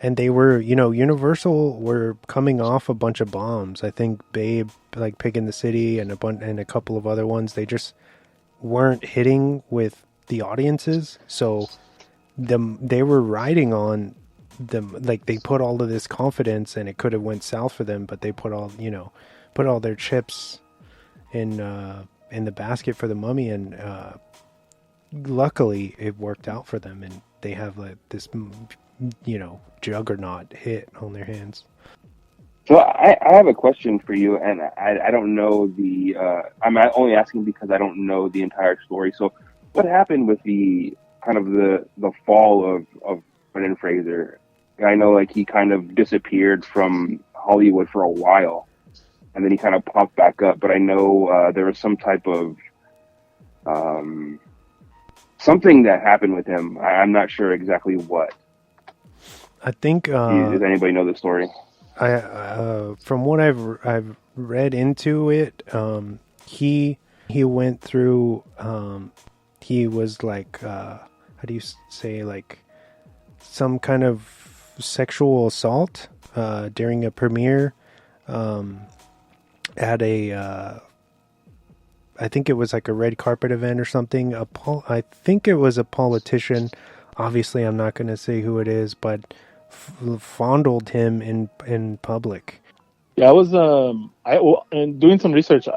And they were, Universal were coming off a bunch of bombs. I think Babe, like Pig in the City, and a couple of other ones. They just weren't hitting with the audiences. So they were riding on them, like they put all of this confidence, and it could have went south for them. But they put all their chips in the basket for the Mummy, and luckily it worked out for them, and they have like this juggernaut hit on their hands. So I have a question for you, and I don't know the. I'm only asking because I don't know the entire story. So, what happened with the kind of the fall of Brendan Fraser? I know like he kind of disappeared from Hollywood for a while, and then he kind of popped back up. But I know there was some type of something that happened with him. I'm not sure exactly what. I think. Does anybody know the story? From what I've read into it, he went through. He was like, how do you say, like some kind of sexual assault during a premiere at a. I think it was like a red carpet event or something. I think it was a politician. Obviously, I'm not going to say who it is, but fondled him in public. Yeah, I was and doing some research.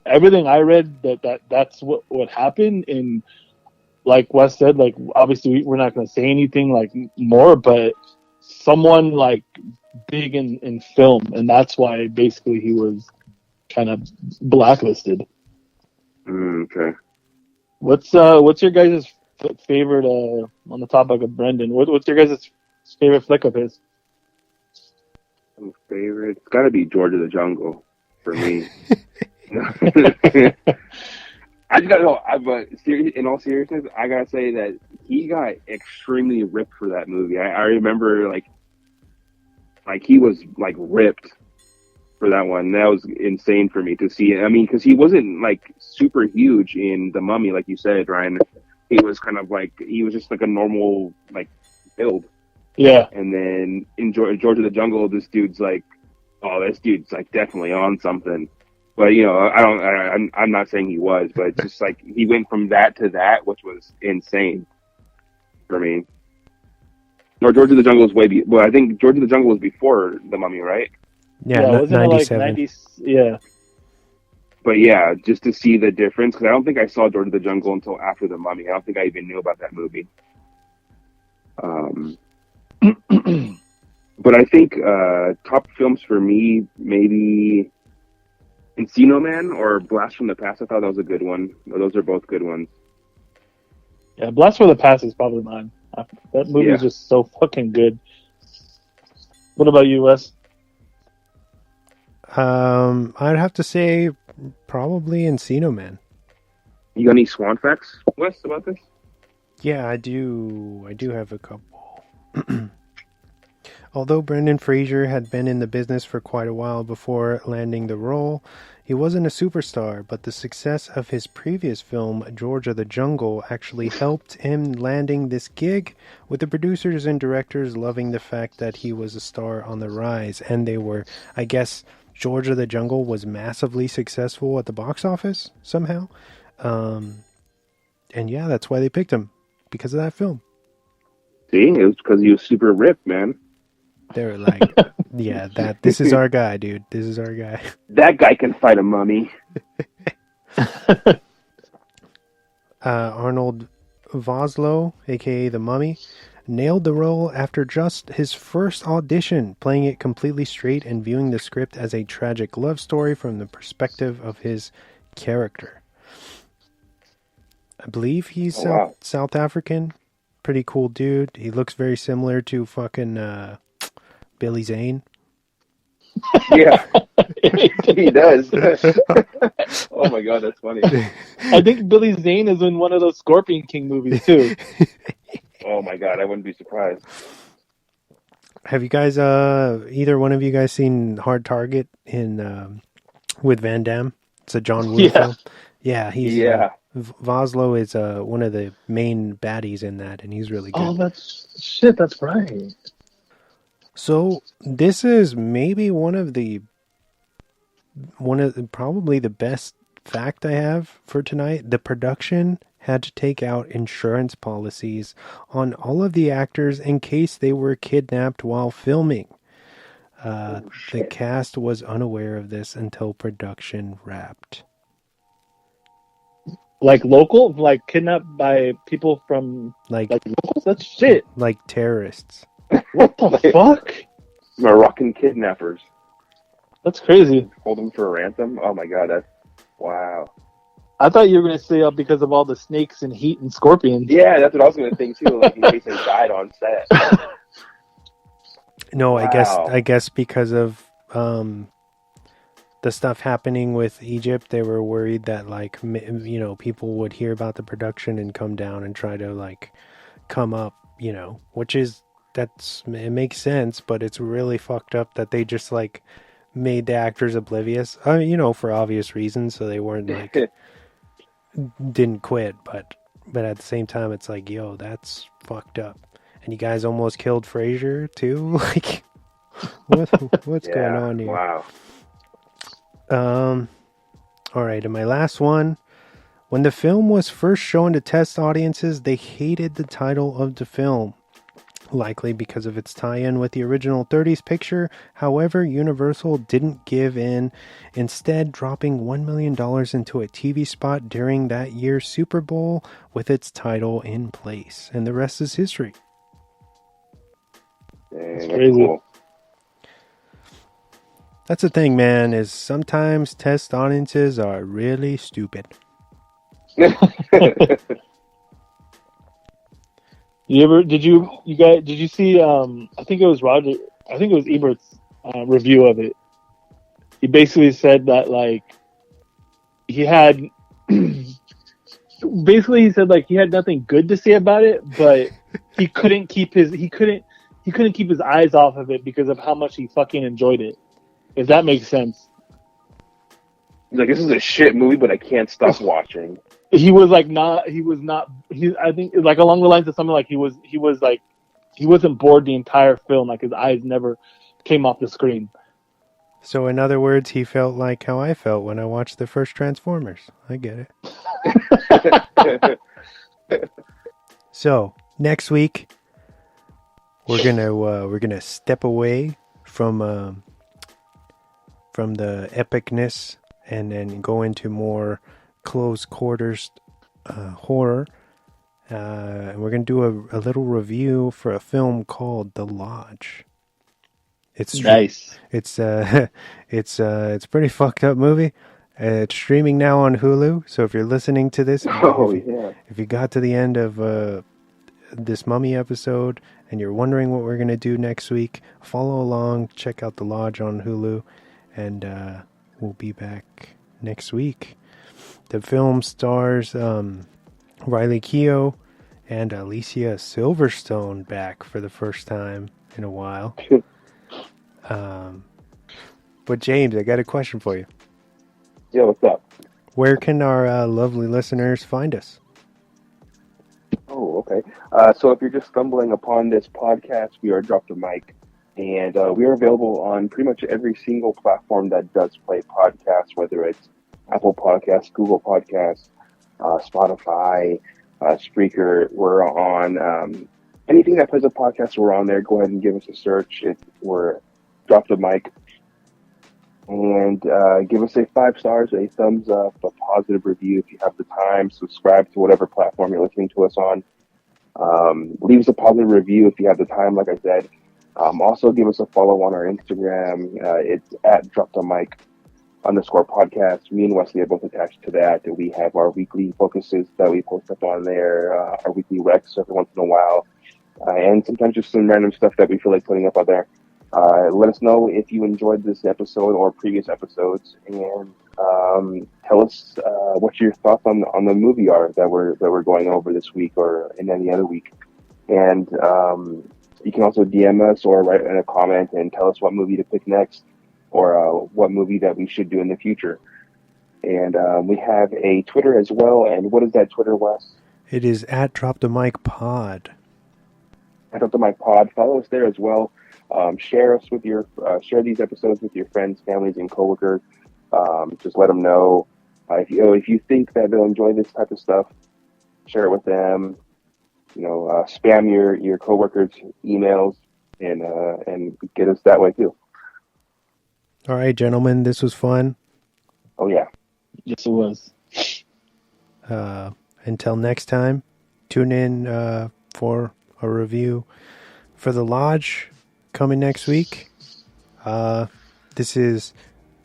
Everything I read that's what happened. And like Wes said, like obviously we're not going to say anything like more, but someone like big in film, and that's why basically he was kind of blacklisted. Okay. What's your guys' favorite on the topic of Brendan? What's your guys' favorite flick of his? Favorite? It's got to be George of the Jungle for me. I just gotta know. But in all seriousness, I gotta say that he got extremely ripped for that movie. I remember like he was like ripped for that one. That was insane for me to see. I mean, because he wasn't like super huge in The Mummy, like you said, Ryan. He was kind of like he was just like a normal like build. Yeah. And then in George of the Jungle, this dude's like, oh, this dude's like definitely on something. But I'm not saying he was, but it's just like he went from that to that, which was insane for me. Or George of the Jungle was well, I think George of the Jungle was before The Mummy, right? Yeah, wasn't 97. It like 90? Yeah. But yeah, just to see the difference, because I don't think I saw George of the Jungle until after The Mummy. I don't think I even knew about that movie. But I think top films for me, maybe Encino Man or Blast from the Past. I thought that was a good one. Those are both good ones. Yeah, Blast from the Past is probably mine. That movie is just so fucking good. What about you, Wes? I'd have to say probably Encino Man. You got any Swan facts, Wes, about this? Yeah, I do. I do have a couple. Although Brendan Fraser had been in the business for quite a while before landing the role, he wasn't a superstar, but the success of his previous film, George of the Jungle, actually helped him landing this gig, with the producers and directors loving the fact that he was a star on the rise. And they were, I guess, George of the Jungle was massively successful at the box office somehow. And yeah, that's why they picked him, because of that film. See, it was because he was super ripped, man. They were like, yeah, this is our guy, dude. This is our guy. That guy can fight a mummy. Arnold Vosloo, a.k.a. the Mummy, nailed the role after just his first audition, playing it completely straight and viewing the script as a tragic love story from the perspective of his character. I believe he's South African. Pretty cool dude. He looks very similar to fucking Billy Zane. Yeah, he does. Oh my god, that's funny. I think Billy Zane is in one of those Scorpion King movies too. Oh my god, I wouldn't be surprised. Have you guys, either one of you guys seen Hard Target with Van Damme? It's a John Woo film. Yeah, Vosloo is one of the main baddies in that, and he's really good. Oh, that's right. So this is maybe probably the best fact I have for tonight. The production had to take out insurance policies on all of the actors in case they were kidnapped while filming. Oh The shit! cast was unaware of this until production wrapped. Like local, like kidnapped by people from Like like locals. That's shit. like terrorists. What the Like fuck? Moroccan kidnappers That's crazy. hold them for a ransom. Oh my god, that's wow. I thought you were gonna say because of all the snakes and heat and scorpions. Yeah, that's what I was gonna think too. Like in case they died on set. No, Wow. I guess because of the stuff happening with Egypt, they were worried that like people would hear about the production and come down and try to like come up, which is it makes sense, but it's really fucked up that they just like made the actors oblivious. I mean, for obvious reasons, so they weren't like didn't quit, but at the same time, it's like, yo, that's fucked up. And you guys almost killed Frasier too. Like, what's going Yeah. on here? Wow. All right, and my last one. When the film was first shown to test audiences, they hated the title of the film, likely because of its tie-in with the original 30s picture. However, Universal didn't give in, instead dropping $1 million into a TV spot during that year's Super Bowl with its title in place. And the rest is history. Dang, that's crazy. cool. That's the thing, man, is sometimes test audiences are really stupid. Did you see I think it was Ebert's review of it. He basically said that like he had basically he said like he had nothing good to say about it, but he couldn't keep his eyes off of it because of how much he fucking enjoyed it. If that makes sense. He's like, this is a shit movie, but I can't stop watching. He was like I think like along the lines of something like he wasn't bored the entire film, like his eyes never came off the screen. So in other words, he felt like how I felt when I watched the first Transformers. I get it. So next week we're gonna step away from the epicness and then go into more close quarters horror. And we're gonna do a little review for a film called The Lodge. It's nice. It's it's a pretty fucked up movie. It's streaming now on Hulu. So if you're listening to this, if you got to the end of this Mummy episode and you're wondering what we're gonna do next week, follow along. Check out The Lodge on Hulu, and we'll be back next week. The film stars Riley Keough and Alicia Silverstone back for the first time in a while. But James, I got a question for you. Yeah, what's up? Where can our lovely listeners find us? Oh, okay. So if you're just stumbling upon this podcast, we are Drop the Mic, and we are available on pretty much every single platform that does play podcasts, whether it's Apple Podcasts, Google Podcasts, Spotify, Spreaker. We're on anything that plays a podcast. We're on there. Go ahead and give us a search. We're Drop the Mic, and give us a 5 stars, a thumbs up, a positive review if you have the time. Subscribe to whatever platform you're listening to us on. Leave us a positive review if you have the time, like I said. Also, give us a follow on our Instagram. It's at Drop the Mic _podcast. Me and Wesley are both attached to that. We have our weekly focuses that we post up on there, our weekly recs every once in a while, and sometimes just some random stuff that we feel like putting up out there. Let us know if you enjoyed this episode or previous episodes, and tell us what your thoughts on the movie are that we're going over this week or in any other week. And you can also DM us or write in a comment and tell us what movie to pick next, or what movie that we should do in the future. And we have a Twitter as well. And what is that Twitter, Wes? It is at Drop the Mic Pod. At Drop the Mic Pod. Follow us there as well. Share us with your share these episodes with your friends, families, and coworkers. Just let them know if you think that they'll enjoy this type of stuff. Share it with them. Spam your coworkers' emails and get us that way too. All right, gentlemen, this was fun. Oh yeah. Yes, it was. Until next time, tune in for a review for The Lodge coming next week. This is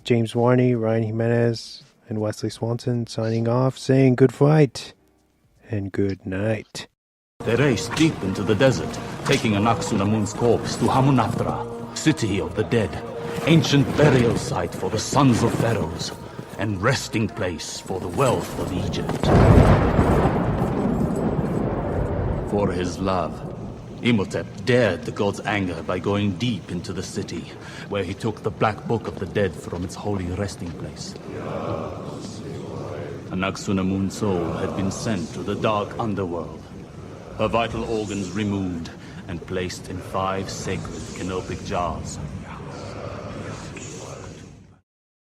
James Warney, Ryan Jimenez, and Wesley Swanson signing off, saying good fight and good night. They raced deep into the desert, taking Anaxunamun's corpse to Hamunaptra, city of the dead, ancient burial site for the sons of pharaohs, and resting place for the wealth of Egypt. For his love, Imhotep dared the god's anger by going deep into the city, where he took the black book of the dead from its holy resting place. Anaxunamun's soul had been sent to the dark underworld, her vital organs removed and placed in 5 sacred canopic jars.